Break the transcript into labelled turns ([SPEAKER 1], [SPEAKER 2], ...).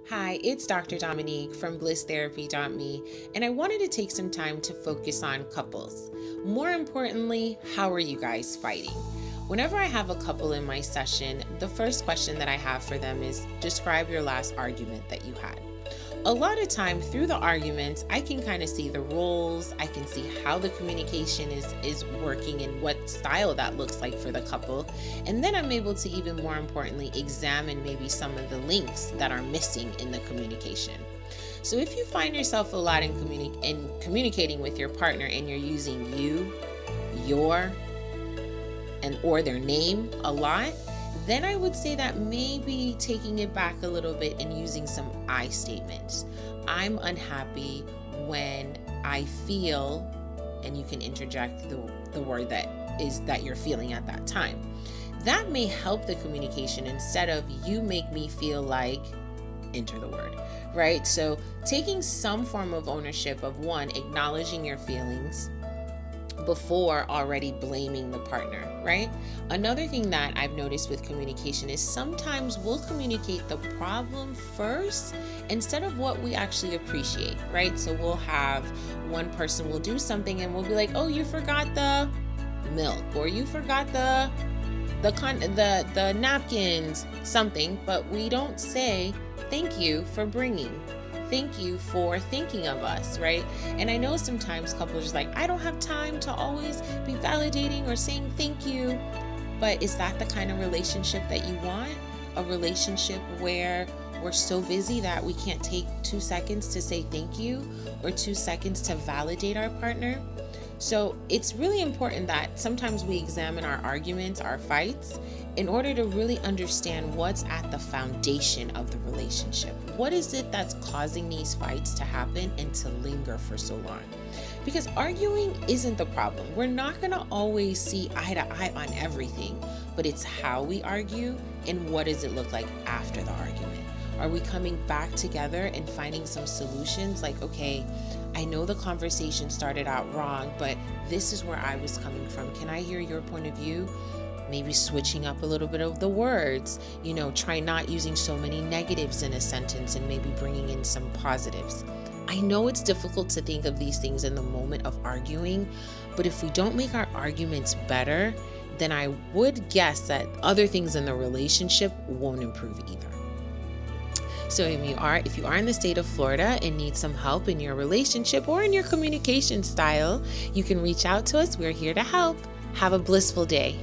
[SPEAKER 1] Hi, it's Dr. Dominique from BlissTherapy.me, and I wanted to take some time to focus on couples. More importantly, how are you guys fighting? Whenever I have a couple in my session, the first question that I have for them is describe your last argument that you had. A lot of time through the arguments, I can kind of see the roles, I can see how the communication is working and what style that looks like for the couple. And then I'm able to even more importantly examine maybe some of the links that are missing in the communication. So if you find yourself a lot in communicating with your partner and you're using you, your, and or their name a lot, then I would say that maybe taking it back a little bit and using some I statements. I'm unhappy when I feel, and you can interject the word that you're feeling at that time. That may help the communication instead of you make me feel like, enter the word, right? So taking some form of ownership of one, acknowledging your feelings, before already blaming the partner, right? Another thing that I've noticed with communication is sometimes we'll communicate the problem first instead of what we actually appreciate, right? So we'll have one person will do something and we'll be like, "Oh, you forgot the milk," or "You forgot the napkins," something, but we don't say, "Thank you for bringing." Thank you for thinking of us, right? And I know sometimes couples are just like, I don't have time to always be validating or saying thank you. But is that the kind of relationship that you want? A relationship where we're so busy that we can't take 2 seconds to say thank you or 2 seconds to validate our partner? So it's really important that sometimes we examine our arguments, our fights, in order to really understand what's at the foundation of the relationship. What is it that's causing these fights to happen and to linger for so long? Because arguing isn't the problem. We're not going to always see eye to eye on everything, but it's how we argue and what does it look like after the argument. Are we coming back together and finding some solutions like, okay, I know the conversation started out wrong, but this is where I was coming from. Can I hear your point of view? Maybe switching up a little bit of the words, try not using so many negatives in a sentence and maybe bringing in some positives. I know it's difficult to think of these things in the moment of arguing, but if we don't make our arguments better, then I would guess that other things in the relationship won't improve either. So if you are in the state of Florida and need some help in your relationship or in your communication style, you can reach out to us. We're here to help. Have a blissful day.